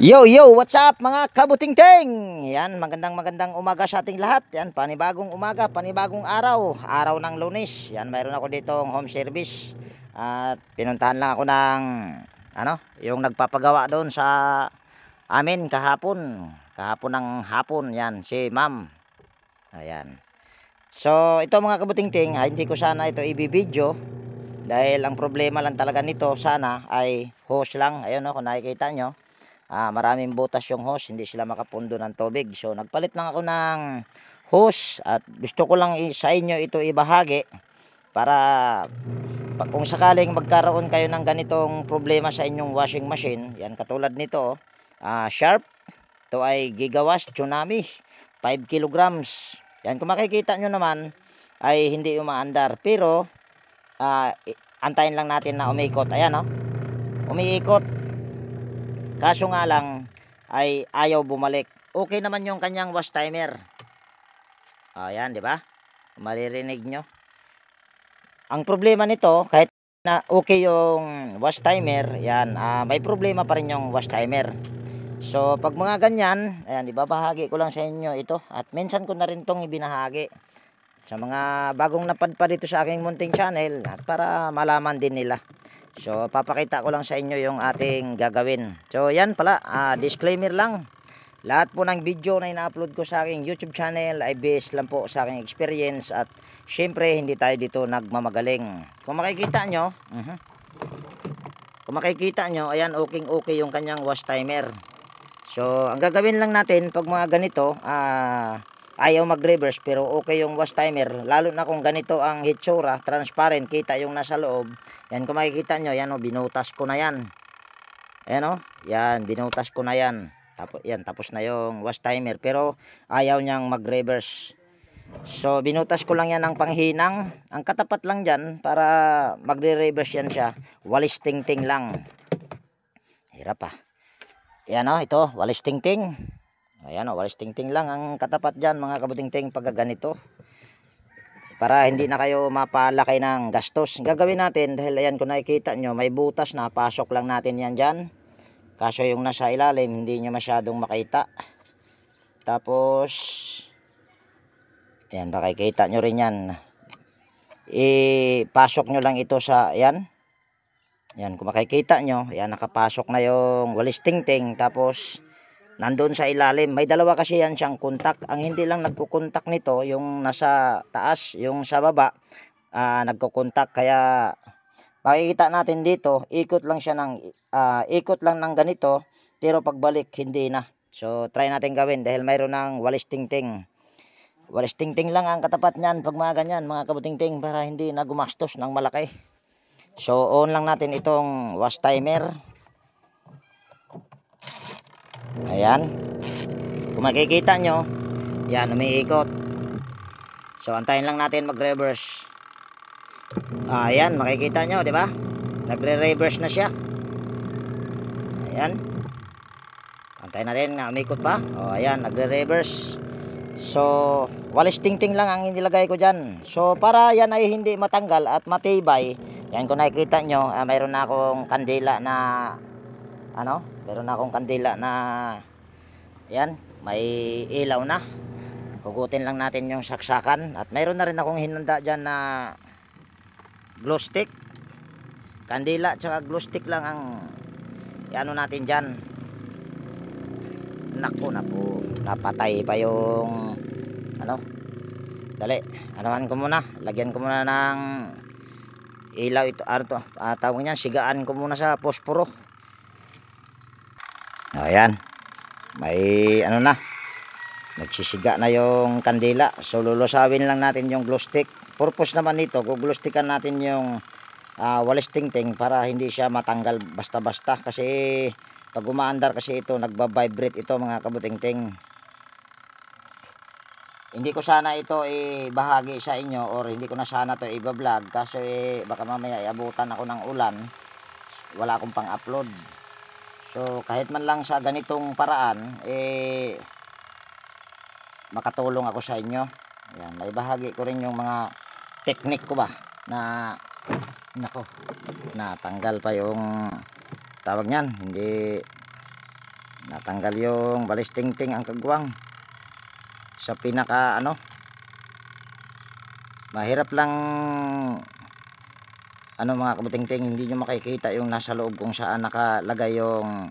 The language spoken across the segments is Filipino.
Yo, yo, what's up mga kabuting-ting? Yan, magandang umaga sa ating lahat. Yan, panibagong umaga, panibagong araw. Araw ng Lunes. Yan, mayroon ako ditong home service. At pinuntahan lang ako ng, yung nagpapagawa doon sa amin kahapon. Kahapon ng hapon, yan, si ma'am. Ayan. So, ito mga kabuting-ting, hindi ko sana ito i-video. Dahil ang problema lang talaga nito sana ay hose lang. Ayun, kung nakikita nyo. Maraming butas yung hose, hindi sila makapundo ng tubig. So nagpalit lang ako ng hose at gusto ko lang sa inyo ito ibahagi para kung sakaling magkaroon kayo ng ganitong problema sa inyong washing machine. Yan, katulad nito, Sharp. Ito ay Gigawash Tsunami 5 kilograms. Yan, kung makikita nyo naman ay hindi umaandar, pero antayin lang natin na umikot. Ayan, umiikot. Kaso nga lang ay ayaw bumalik. Okay naman yung kanyang wash timer. Ayan, di ba? Maririnig nyo. Ang problema nito, kahit na okay yung wash timer, yan, may problema pa rin yung wash timer. So, pag mga ganyan, ayan, ibabahagi ko lang sa inyo ito. At minsan ko na rin itong ibinahagi sa mga bagong napadpa dito sa aking munting channel at para malaman din nila. So, papakita ko lang sa inyo yung ating gagawin. So, yan pala, disclaimer lang. Lahat po ng video na ina-upload ko sa aking YouTube channel ay based lang po sa aking experience at syempre hindi tayo dito nagmamagaling. Kung makikita nyo, ayan, okay yung kanyang wash timer. So, ang gagawin lang natin pag mga ganito, ayaw mag-reverse pero okay yung wash timer, lalo na kung ganito ang hitsura, transparent, kita yung nasa loob. Yan, kung makikita nyo, yan binutas ko na yan. Ayan yan, binutas ko na yan. Tapos na yung wash timer pero ayaw niyang mag-reverse. So, binutas ko lang yan ng panghinang. Ang katapat lang dyan para magre-reverse yan siya, walis ting-ting lang. Hirap Yan ito, walis ting-ting. Ayan walis ting-ting lang ang katapat dyan mga kabuting-ting pag ganito. Para hindi na kayo mapalaki ng gastos. Gagawin natin dahil ayan kung nakikita nyo may butas na, pasok lang natin yan dyan. Kaso yung nasa ilalim hindi nyo masyadong makita. Tapos ayan, baka kita nyo rin yan. Ipasok nyo lang ito sa ayan. Ayan, kung makikita nyo, ayan, nakapasok na yung walis ting-ting. Tapos nandun sa ilalim, may dalawa kasi yan siyang kontak. Ang hindi lang nagkukontak nito, yung nasa taas, yung sa baba, nagkukontak. Kaya makikita natin dito, ikot lang ng ganito, pero pagbalik hindi na. So try natin gawin dahil mayroon ng walis ting-ting. Walis ting-ting lang ang katapat niyan pag mga ganyan mga kabuting-ting, para hindi na gumastos ng malaki. So on lang natin itong wash timer. Ayan, kung makikita nyo, yan, umiikot. So antayin lang natin mag-reverse. Ayan, makikita nyo, di ba? Nagre-reverse na siya. Ayan, antayin natin na umikot pa. Ayan, nagre-reverse. So walis ting-ting lang ang inilagay ko dyan. So para yan ay hindi matanggal at matibay, yan, kung nakikita nyo, mayroon na akong kandila na yan, may ilaw na. Hugutin lang natin yung saksakan. At mayroon na rin akong hinanda dyan na glue stick. Kandila tsaka glue stick lang ang natin dyan. Naku, napatay pa yung dali, ko muna, lagyan ko muna ng ilaw ito. Tawag niyan, sigaan ko muna sa posporo. Ayan, may nagsisiga na yung kandila. So lulusawin lang natin yung glue stick. Purpose naman nito, guglustikan natin yung walis ting-ting para hindi siya matanggal basta-basta. Kasi pag umaandar kasi ito, nagba-vibrate ito mga kabuting-ting. Hindi ko sana ito ibahagi sa inyo, or hindi ko na sana ito i-vlog kasi baka mamaya iabutan ako ng ulan, wala akong pang-upload. So kahit man lang sa ganitong paraan makatulong ako sa inyo. Ayan, may bahagi ko rin yung mga technique ko ba na natanggal pa yung tawag niyan, hindi Natanggal yung balis tingting ang kagwang. Sa pinaka ano, mahirap lang ano mga kabutingting, hindi nyo makikita yung nasa loob kung saan nakalagay yung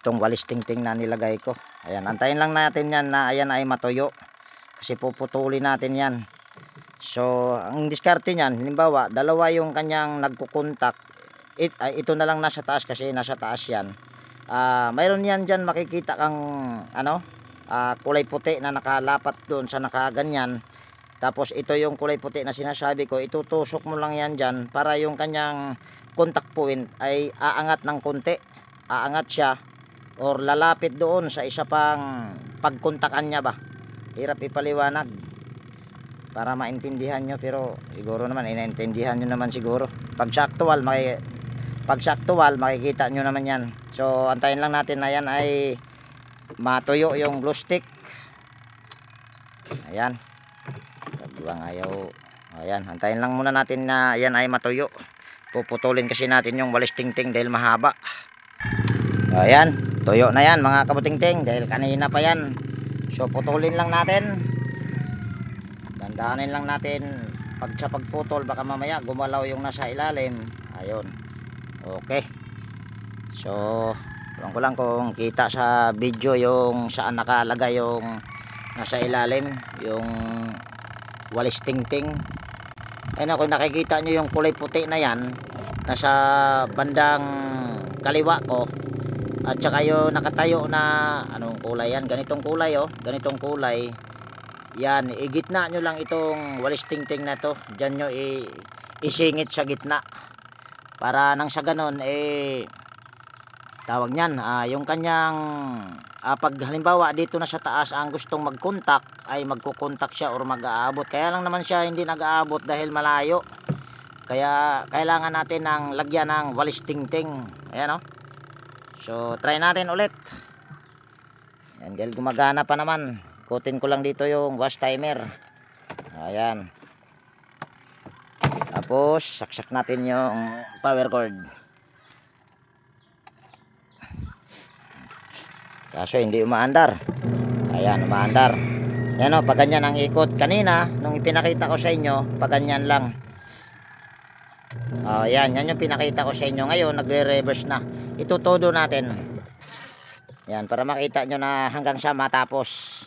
itong walis tingting na nilagay ko. Ayan, antayin lang natin yan na ayan ay matuyo kasi puputulin natin yan. So ang diskarte niyan, halimbawa dalawa yung kanyang nagkukontak, ito na lang nasa taas kasi nasa taas yan. Mayroon yan dyan makikita kang ano, kulay puti na nakalapat doon sa nakaganyan. Tapos ito yung kulay puti na sinasabi ko, itutusok mo lang yan dyan para yung kanyang contact point ay aangat ng konti. Aangat siya or lalapit doon sa isa pang pagkontakan niya ba. Hirap ipaliwanag para maintindihan nyo, pero siguro naman inaintindihan nyo naman siguro. Pag saktual makikita nyo naman yan. So antayin lang natin na yan ay matuyo yung glue stick. Ayan, kagwang ayaw. Ayan, antayin lang muna natin na yan ay matuyo. Puputulin kasi natin yung walis tingting dahil mahaba. Ayan, tuyo na yan mga kabutingting dahil kanina pa yan. So putulin lang natin. Dandahanin lang natin pag sa pagputol, baka mamaya gumalaw yung nasa ilalim. Ayun, okay. So tulang ko lang kung kita sa video yung saan nakalagay yung nasa ilalim yung walis tingting. Ayun, kung nakikita nyo yung kulay puti na yan nasa bandang kaliwa ko, at saka yung nakatayo na anong kulay yan, ganitong kulay oh, ganitong kulay yan, igitna nyo lang itong walis tingting na to. Diyan nyo isingit sa gitna para nang sa ganon tawag nyan, yung kanyang pag halimbawa dito na sa taas ang gustong mag-contact ay magkukontak siya or mag-aabot. Kaya lang naman siya hindi nag-aabot dahil malayo, kaya kailangan natin ng lagyan ng walis tingting. Ayan o. So try natin ulit yan dahil gumagana pa naman. Ikutin ko lang dito yung wash timer. Ayan, tapos saksak natin yung power cord. Kaso hindi umaandar. Ayan, umaandar. Yan o, pag ganyan ang ikot. Kanina nung ipinakita ko sa inyo, pag ganyan lang. Yan yung pinakita ko sa inyo. Ngayon nagre-reverse na. Itutodo natin yan para makita nyo na hanggang sa matapos.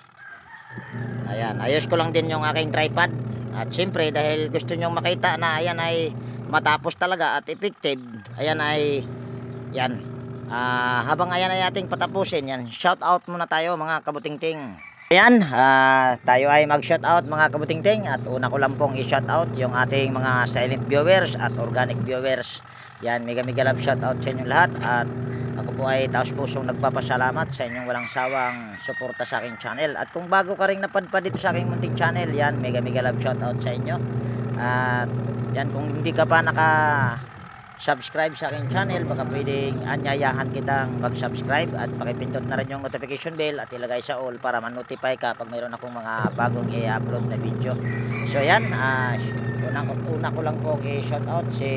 Ayan, ayos ko lang din yung aking tripod. At syempre dahil gusto nyo makita na ayan ay matapos talaga at effective, ayan ay yan. Habang ayan ay ating patapusin yan, shout out muna tayo mga kabutingting. Ayan, tayo ay mag shout out mga kabutingting. At una ko lang pong i-shout out yung ating mga silent viewers at organic viewers. Yan, mega love shout out sa inyong lahat. At ako po ay taos pusong nagpapasalamat sa inyong walang sawang suporta sa aking channel. At kung bago ka rin napadpad dito sa aking munting channel, yan, mega love shout out sa inyo. At yan, kung hindi ka pa subscribe sa aking channel, baka pwedeng anyayahan kitang mag-subscribe at pakipindot na rin yung notification bell at ilagay sa all para ma-notify ka pag mayroon akong mga bagong i-upload na video. So yan, una ko lang po i-shout out si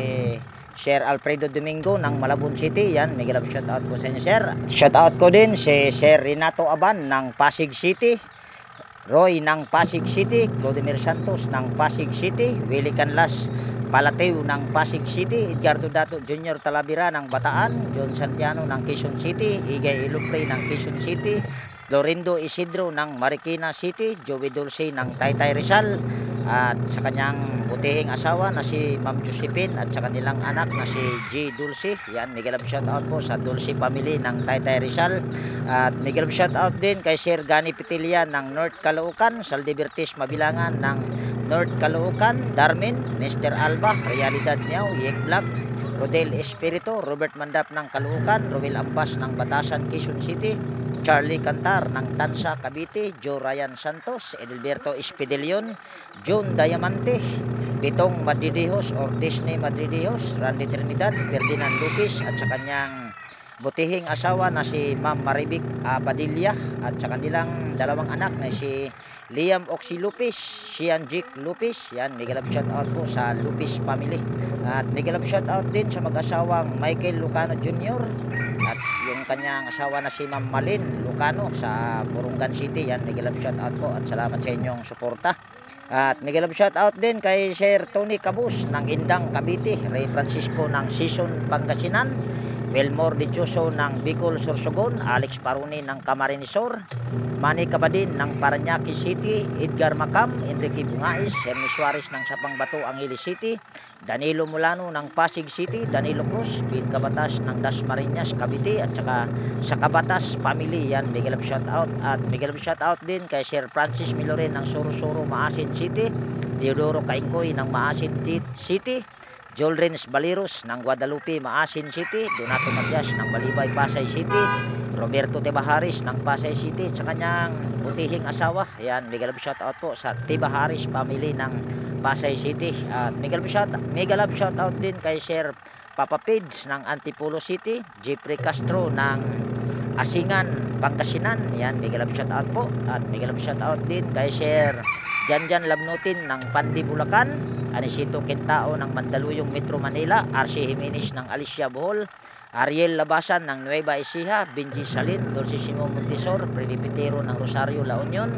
Sir Alfredo Domingo ng Malabon City. Yan, may galap shout out po sa inyo sir. Shout out ko din si Sir Renato Aban ng Pasig City, Roy ng Pasig City, Clodemir Santos ng Pasig City, Willie Canlas Palateo ng Pasig City, Edgardo Dato Jr. Talavera ng Bataan, John Santiano ng Quezon City, Igay Ilupre ng Quezon City, Lorindo Isidro ng Marikina City, Joey Dulce ng Taytay Rizal, at sa kanyang butihing asawa na si Ma'am Josephine at sa kanilang anak na si G. Dulce. Yan, may galap shout out po sa Dulce family ng Taytay Rizal. At may galap shout out din kay Sir Gani Pitilian ng North Caloocan, Saldibertis Mabilangan ng North Caloocan, Darmin, Mr. Alba, Realidad Miao, Yek Vlog, Rodel Espirito, Robert Mandap ng Caloocan, Romel Ambas ng Batasan, Quezon City, Charlie Cantar ng Tansa, Cavite, Joe Ryan Santos, Edelberto Espidelion, John Diamante, Bitong Madridijos or Disney Madridijos, Randy Trinidad, Ferdinand Lupis at sa kanyang butihing asawa na si Ma'am Maribik Padilla at sa kanilang dalawang anak na si Liam Oxy Lupis, Sian Jik Lupis. Yan, may galap shout out po sa Lupis family. At mega love shout out din sa mag-asawang Michael Lucano Jr. at yung kanyang asawa na si Ma'am Malin Lucano sa Burungan City. Yan, mega love shout out po at salamat sa inyong suporta. At mega love shout out din kay Sir Tony Cabus ng Indang Cavite, Ray Francisco ng Sison Pangasinan, Wilmore Dichoso ng Bicol Sorsogon, Alex Paruni ng Camarinesor, Manny Cabadin ng Parañaque City, Edgar Macam, Enrique Bungais, Hermes Suarez ng Sapangbato, Angeles City, Danilo Mulano ng Pasig City, Danilo Cruz, Pete Cabatas ng Dasmariñas, Cavite, at saka sa Cabatas Family. Yan, mega love shout out. At mega love shout out din kay Sir Francis Miloren ng Sorosoro, Maasin City, Teodoro Kaingkoy ng Maasin City, Joel Rins Baliros ng Guadalupe, Maasin City, Donato Magyas ng Balibay, Pasay City, Roberto Tebaharis ng Pasay City at sa kanyang butihing asawa. Yan, mega love shout out po sa Tebaharis family ng Pasay City. At mega love shout out din kay Sir Papa Pids ng Antipolo City, Jeffrey Castro ng Asingan, Pangasinan. Yan, mega love shout out po. At mega love shout out din kay Sir Janjan Labnutin ng Pandi, Bulacan, Anisito Quintao ng Mandaluyong, Metro Manila, RC Jimenez ng Alicia, Bohol, Ariel Labasan ng Nueva Ecija, Benji Salin, Dulcissimo Montesor, Freddy Pitero ng Rosario, La Union,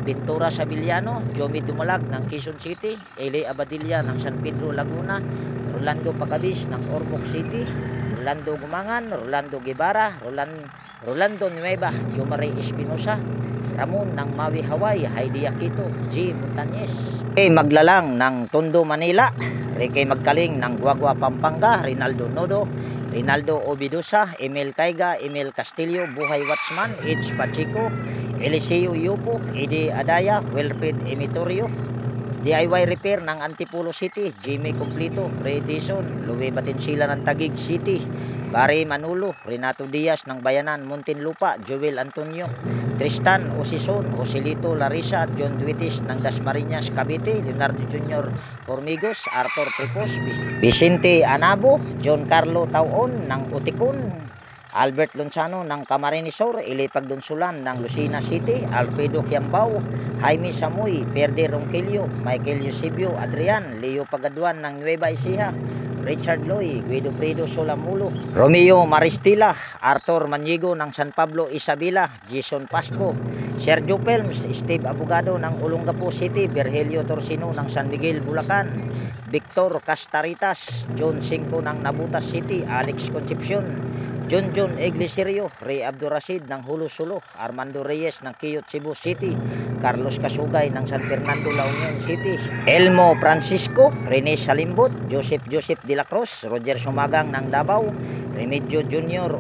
Pintura Sabiliano, Jomi Dumalag ng Quezon City, Eli Abadilla ng San Pedro, Laguna, Rolando Pacabis ng Ormoc City, Rolando Gumangan, Rolando Guevara, Rolando Nueva, Jomari Espinosa, Ramon ng Maui, Hawaii, Heidi Aquito, G. Montañez, Maglalang ng Tondo, Manila, Ricky Magkaling ng Guagua, Pampanga, Rinaldo Nodo, Rinaldo Obidosa, Emil Caiga, Emil Castillo, Buhay Watchman, Edge Pacheco, Eliseo Yupo, Edi Adaya, Wilfred Emitorio, DIY Repair ng Antipolo City, Jimmy Complito, Ray Dison, Louie Batinsila ng Taguig City, Barry Manulo, Renato Diaz ng Bayanan, Muntinlupa, Joel Antonio, Tristan Osison, Joselito Larissa at John Duitis ng Dasmariñas, Cavite, Leonardo Jr. Formigos, Arthur Tripos, Vicente Anabo, John Carlo Tauon ng Uticon, Albert Lonsano ng Camarinesor, Eli Pagdunsulan ng Lucena City, Alfredo Kiambao, Jaime Samuy, Perde Ronquillo, Michael Eusebio Adrian, Leo Pagaduan ng Nueva Ecija, Richard Loy, Guido Fredo Solamulo, Romeo Maristila, Arthur Manigo ng San Pablo Isabela, Jason Pasco, Sergio Pelms, Steve Abogado ng Olongapo City, Virgilio Torsino ng San Miguel, Bulacan, Victor Castaritas, John Cinco ng Nabutas City, Alex Concepcion, John Iglesirio, Ray Abdurasid ng Hulusulo, Armando Reyes ng Quiyot, Cebu City, Carlos Kasugay ng San Fernando, La Union City, Elmo Francisco, Rene Salimbot, Joseph de la Cruz, Roger Sumagang ng Davao, Remedio Junior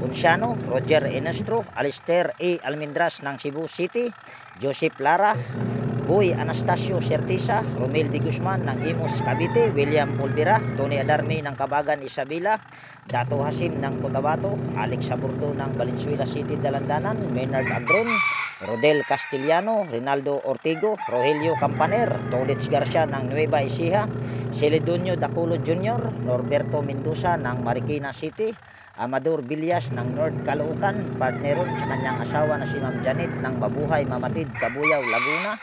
Unciano, Roger Enestro, Alistair A. Almendras ng Cebu City, Joseph Lara, Boy Anastasio Certisa, Romel de Guzman ng Imus Cavite, William Pulvera, Tony Adarme ng Kabagan Isabela, Dato Hasim ng Cotabato, Alex Saburdo ng Valenzuela City, Dalandanan, Maynard Agron, Rodel Castellano, Rinaldo Ortigo, Rogelio Campaner, Tolets Garcia ng Nueva Ecija, Celedonio Daculo Jr., Norberto Mendoza ng Marikina City, Amador Villas ng North Caloocan, partneron sa kanyang asawa na si Ma'am Janet ng Mabuhay Mamatid, Cabuyao, Laguna,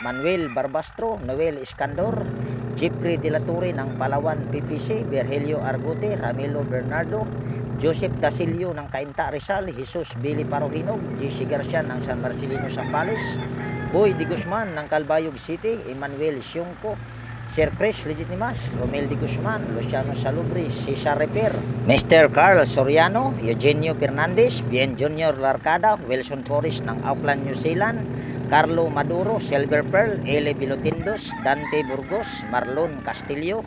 Manuel Barbastro, Noel Iskandor, Jeffrey De La Torre ng Palawan PPC, Virgilio Argote, Ramilo Bernardo, Joseph Dasilio ng Cainta Rizal, Jesus Billy Parohinog, JC Garcia ng San Marcelino Zambales, Boy de Guzman ng Calbayog City, Emmanuel Siongco, Sir Chris Legitimas, Romel de Guzman, Luciano Salubri, Cesar Reper, Mr. Carl Soriano, Eugenio Fernandez, Bien Junior Larcada, Wilson Forrest ng Auckland, New Zealand, Carlo Maduro, Silver Pearl, Ele Bilotindos, Dante Burgos, Marlon Castillo,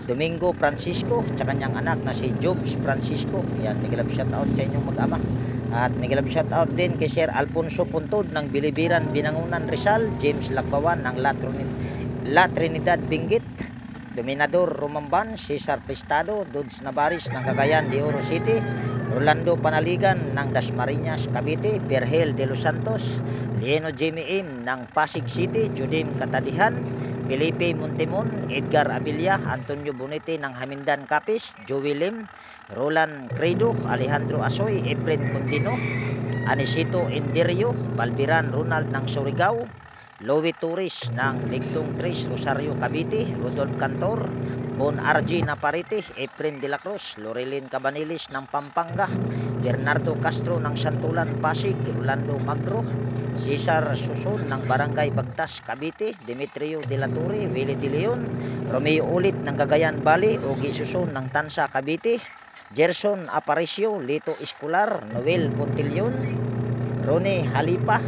Domingo Francisco, sa kanyang anak na si Jobs Francisco. Yan, may galap shout out sa inyong mag-ama. At may galap shout out din kay Sir Alfonso Puntod ng Bilibiran, Binangunan, Rizal, James Lakbawan ng La Trinidad, Benguet, Dominador Rumamban, Cesar Prestado, Dudes Navaris ng Cagayan de Oro City, Rolando Panaligan ng Dasmariñas, Cavite, Virgil de los Santos, Lieno Jamie M ng Pasig City, Judim Katadihan, Felipe Montemon, Edgar Abilia, Antonio Bonete ng Hamindan, Capiz, Joey Lim, Roland Credo, Alejandro Asoy, Efren Condino, Anisito Enderio, Balbiran Ronald ng Surigao, Louie Torres ng Ligtong 3 Rosario Cavite, Rudolph Cantor, Bon RG Naparite, Efren de la Cruz, Lorelin Cabanilis ng Pampanga, Bernardo Castro ng Santulan Pasig, Rolando Magro, Cesar Suson ng Barangay Bagtas Cavite, Demetrio de la Torre, Willie de Leon, Romeo Ulip ng Cagayan Valley, Ogie Suson ng Tansa Cavite, Gerson Aparicio, Lito Escolar, Noel Pontillon, Rone Halipa,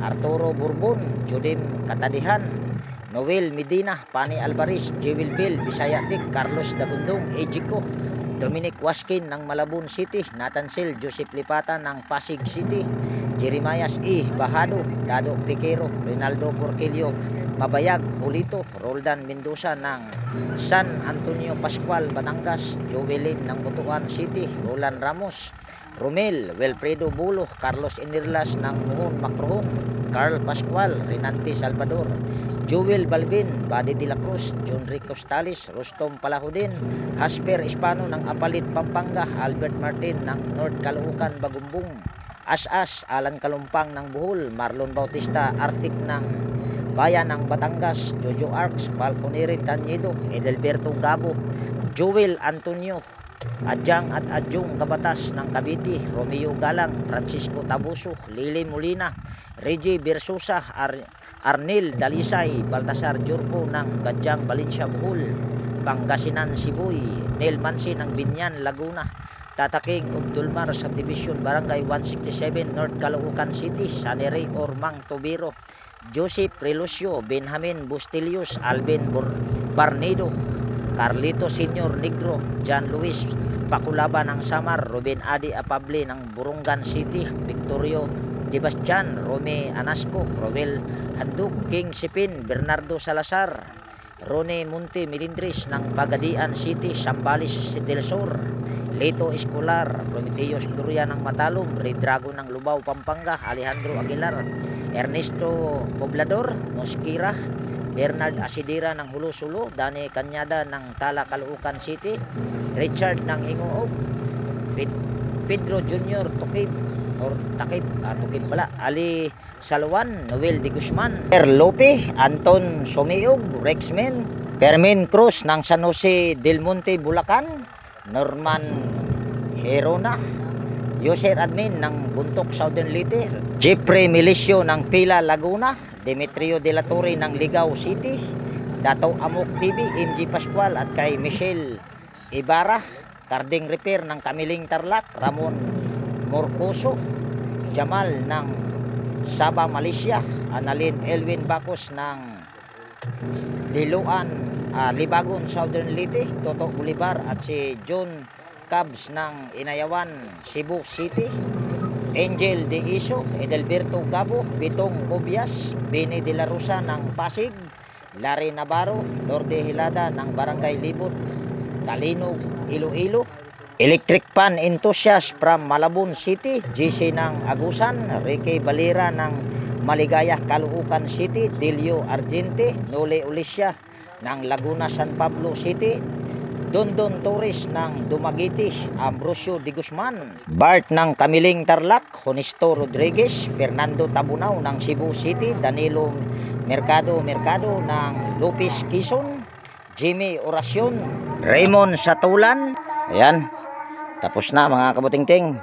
Arturo Bourbon, Judim Katadihan, Noel Medina, Pani Alvarez, Jewel Bill, Bisaya Dick, Carlos Dagundong, Ejiko, Dominic Waskin ng Malabon City, Nathan Sil, Joseph Lipata ng Pasig City, Jeremias E. Bahado, Dado Piquero, Rinaldo Porquillo, Mabayag, Polito, Roldan Mendoza ng San Antonio Pascual, Batangas, Jovelin ng Butuan City, Roland Ramos, Romel, Wilfredo Bulo, Carlos Inirlas ng Muhon Macrohon, Carl Pascual, Renante Salvador, Joel Balvin, Badi de la Cruz, John Rico Stalis, Rostom Palahudin, Hasper Hispano ng Apalit, Pampanga, Albert Martin ng North Caloocan, Bagumbong, As-As, Alan Kalumpang ng Bohol, Marlon Bautista, Arctic ng Bayan ng Batangas, Jojo Arcs, Falconeri Tanyedo, Edelberto Gabo, Joel Antonio, Adyang at Adyong Kabatas ng Cavite, Romeo Galang, Francisco Tabuso, Lili Molina, Reggie Bersosa, Arnel Dalisay, Baltasar Jurpo ng Badyang Valencia Bohol, Pangasinan Sibuy, Neil Mansi ng Binyan Laguna, Tataking Ubdulmar Subdivision Barangay 167 North Caloocan City, Sanere Ormang Tobiro, Joseph Relucio, Benjamin Bustilius, Alvin Barnedo, Carlito Senior Negro, John Luis Pakulaba ng Samar, Ruben Adi Apable ng Burungan City, Victorio Sebastian, Rome Anasco, Roel Handuk, King Sipin, Bernardo Salazar, Rone Monte Milindres ng Pagadian City, Sambales del Sur, Leto Escolar, Prometeos Gloria ng Matalom, Red Dragon ng Lubao, Pampanga, Alejandro Aguilar, Ernesto Poblador, Mosquira, Bernard Asidira ng Hulusulo, Dani Kanyada ng Tala, Caloocan City, Richard ng Hingoog, Pedro Jr. Tukib, Tukib pala, Ali Salwan, Noel de Guzman, Lope, Anton Sumiog, Rexmen, Fermin Cruz ng San Jose del Monte, Bulacan, Norman Herona, Yoser Admin ng Buntok, Southern Leyte, Jeffrey Milicio ng Pila, Laguna, Demetrio de la Torre ng Ligao City, Dato Amok TV, MG Pascual at kay Michelle Ibarra, Carding Repair ng Kamiling Tarlac, Ramon Morcoso, Jamal ng Sabah, Malaysia, Annalyn Elwin Bacos ng Liloan, Libagon, Southern Leyte, Toto Bolivar at si John Cabs ng Inayawan, Cebu City, Angel de Iso, Edelberto Gabo, Bitong Cobias, Bini de la Rosa ng Pasig, Larry Navarro, Lorde Hilada ng Barangay Libot, Talino, Iloilo, Electric Pan Enthusiast from Malabon City, GC ng Agusan, Ricky Valera ng Maligaya, Caloocan City, Delio Argente, Nole Ulisya ng Laguna, San Pablo City, Dondon Torres ng Dumaguete, Ambrosio de Guzman, Bart ng Kamiling Tarlac, Honesto Rodriguez, Fernando Tabunaw ng Cebu City, Danilo Mercado ng Lopez Quezon, Jimmy Oracion, Raymond Satulan. Ayan, tapos na mga kabutingting.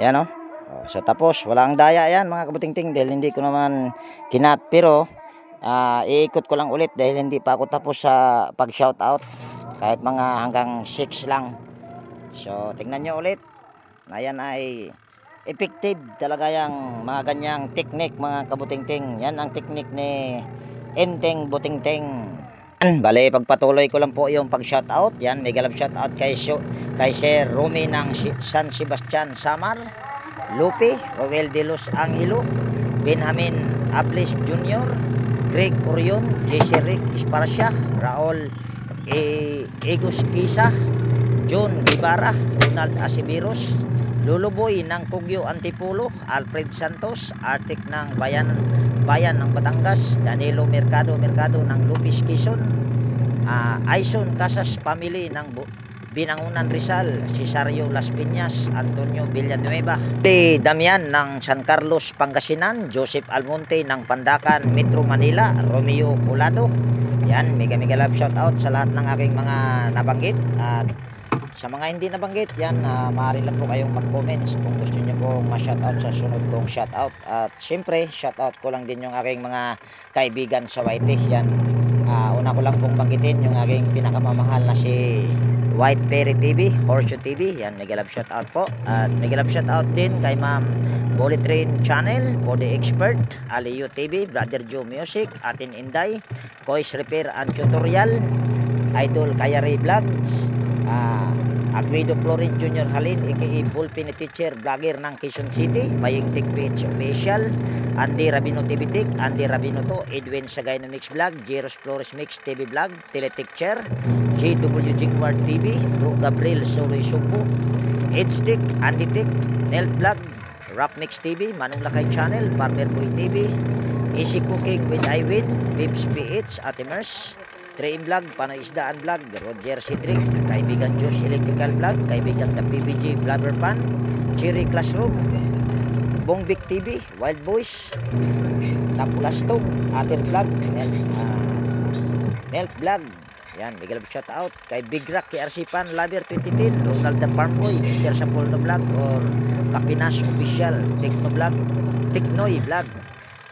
Ayan o. So tapos, walang daya yan mga kabutingting dahil hindi ko naman kinat. Pero iikot ko lang ulit dahil hindi pa ako tapos sa pag-shoutout. Kahit mga hanggang 6 lang. So tingnan nyo ulit. Ayan ay effective talaga yung mga ganyang technique mga kabutingting. Yan ang technique ni Enteng Butingting. Bale, pagpatuloy ko lang po yung pag-shoutout. Yan, may galap shoutout kay Sir Romy ng San Sebastian, Samar, Lupe, Roel de Los Angelo, Benjamin Ablis Jr., Greg Orion, JC Rick Esparcia, Raul Egos Kisa, John Ibarra, Donald Asibiros, Luluboy ng Kugyo Antipolo, Alfred Santos, Arctic ng Bayan ng Batangas, Danilo Mercado ng Lupis Quezon, Aison Casas Family ng Binangunan Rizal, Cesario Las Piñas, Antonio Villanueva, de Damian ng San Carlos, Pangasinan, Joseph Almonte ng Pandacan, Metro Manila, Romeo Colado. Yan, mega love shout out sa lahat ng aking mga nabanggit. At sa mga hindi nabanggit, yan, maaari lang po kayong mag-comments kung gusto nyo pong ma-shoutout sa sunod kong shoutout. At syempre, shoutout ko lang din yung aking mga kaibigan sa YT. Yan, una ko lang pong banggitin yung aking pinakamamahal na si White Perry TV, Horseshoe TV. Yan, mega love shoutout po. At mega love shoutout din kay Ma'am Bullet Train Channel, Body Expert, Aliyo TV, Brother Joe Music, Atin Inday, Kois Repair and Tutorial, Idol Kayari Vlogs, Aguido Florence Jr. Halin, aka Bullpen Teacher, vlogger ng Quezon City, Baying Tech Page Official, Andy Rabino TV Tech, Andy Rabino to, Edwin Sagay na Mix Vlog, Jeros Flores Mix TV Vlog, Teletech Chair, JW Jingmar TV, Bro Gabriel Soroy Sumpo, Edge Tech, Andy Tech, Nelt Vlog, Rap Mix TV, Manong Lakay Channel, Farmer Boy TV, Easy Cooking with Iwin, Bibs PH, Atimers, Train Vlog, Panoy Isdaan Vlog, Roger Cedric, Kaibigan Josh Electrical Vlog, Kaibigan the PBG Vlogger Pan, Cherry Classroom, Bongbik TV, Wild Boys, Napulastong, Ater Vlog, Nelt Vlog. Yan, big love shout out kay Big Rock, KRC Pan, Laber 2010, Ronald the Farm Boy, Mr. Sapolno Vlog, or Kapinas Official, Techno Vlog, Technoy Vlog,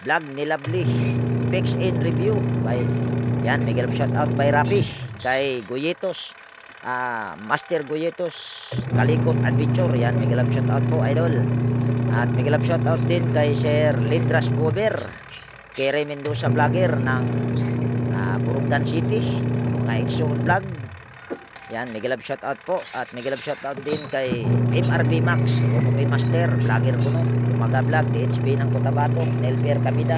Vlog ni Lovely, Fix in Review by yan, mega love shout out by Rapi, kay Goyetos, Master Goyetos, Kalikot Adventure. Yan, mega love shout out po, idol. At mega love shout out din kay Sir Lindras Cover, kay Ray Mendoza Vlogger ng Burugdan City, mga Exxon Vlog. Yan, mega love shout out po. At mega love shout out din kay MRB Max, kay Master Vlogger ko no, Umaga Vlog, DHB ng Cotabato, Nelper Camida,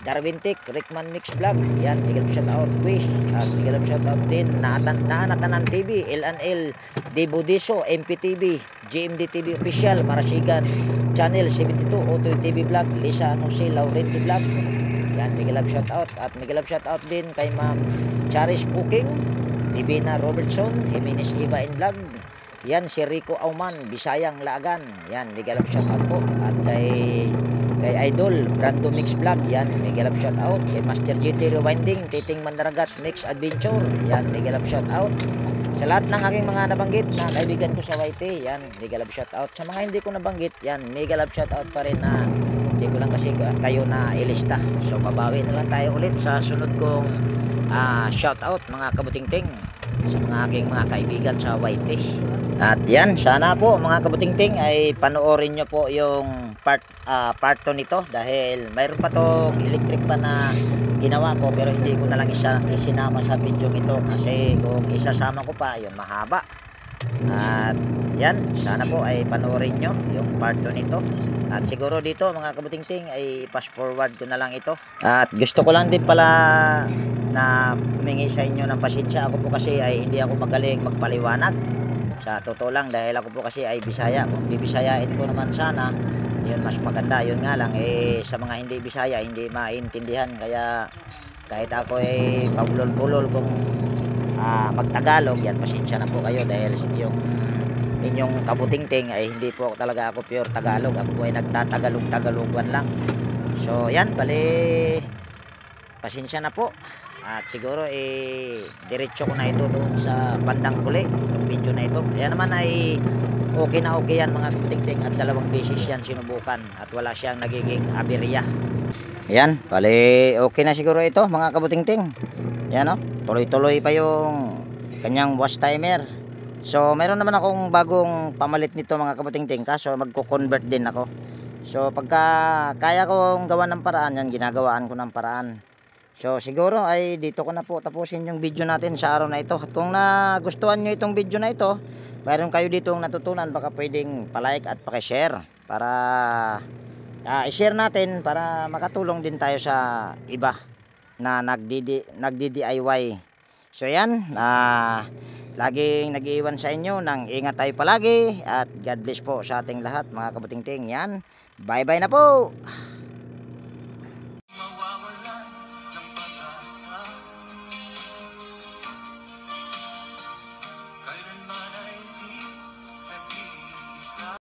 Darwin Tech, Rickman Mix Vlog. Yan, mega love shout out Kuy. At mega love shout out din Naanatanan TV, LNL Debudiso, MPTV, GMD TV Official, Marasigan Channel 72, Otoy TV Vlog, Lisa Anose, Laurenti Vlog. Yan, mega love shout out. At mega love shout out din kay Ma'am Charis Cooking, Divina Robertson, Jimenez Iba in Vlog. Yan, si Rico Auman, Bisayang Laagan. Yan, mega love shout out po. At kay Idol Brando Mix Vlog. Yan, mega love shout out kay Master GT Rewinding, Titing Mandaragat Mix Adventure. Yan, mega love shout out sa lahat ng aking mga nabanggit na kaibigan ko sa YT. Yan, mega love shout out sa mga hindi ko nabanggit. Yan, mega love shout out pa rin na hindi ko lang kasi kayo na ilista. So babawi na lang tayo ulit sa sunod kong shout out mga kabutingting sa mga aking mga kaibigan sa YT. At yan, sana po mga kabutingting ay panoorin nyo po yung part 2 nito, dahil mayroon pa tong electric pa na ginawa ko pero hindi ko na lang isinama sa video ito kasi kung isasama ko pa yun mahaba. At yan, sana po ay panoorin nyo yung part 2 nito. At siguro dito mga kabutingting ay fast forward ko na lang ito. At gusto ko lang din pala na humingi sa inyo ng pasensya. Ako po kasi ay hindi ako magaling magpaliwanag, sa totoo lang, dahil ako po kasi ay Bisaya. Kung bibisayain ko naman sana, yun mas maganda. Yun nga lang, sa mga hindi Bisaya, hindi maintindihan. Kaya kahit ako ay pabulol-bulol kung magtagalog, yan, pasensya na po kayo, dahil yung inyong kabutingting ay hindi po talaga ako pure Tagalog. Ako po ay nagtatagalog-tagalogan lang. So yan, bali pasensya na po. At siguro diretso ko na ito doon sa bandang huli yung video na ito. Kaya naman ay okay na okay yan mga kabutingting, at 2 beses yan sinubukan at wala siyang nagiging aberya. Yan, bali okay na siguro ito mga kabutingting. Yan o, tuloy-tuloy pa yung kanyang wash timer. So meron naman akong bagong pamalit nito mga kabutingting, kaso magko-convert din ako. So pagka kaya kong gawa ng paraan, yan, ginagawaan ko ng paraan. So siguro ay dito ko na po tapusin yung video natin sa araw na ito. At kung nagustuhan nyo itong video na ito, mayroon kayo dito natutunan, baka pwedeng palike at pakishare para i-share natin, para makatulong din tayo sa iba na nagdi-DIY. So yan, laging nag-iwan sa inyo ng ingat tayo palagi, at God bless po sa ating lahat mga kabutingting. Yan, bye bye na po.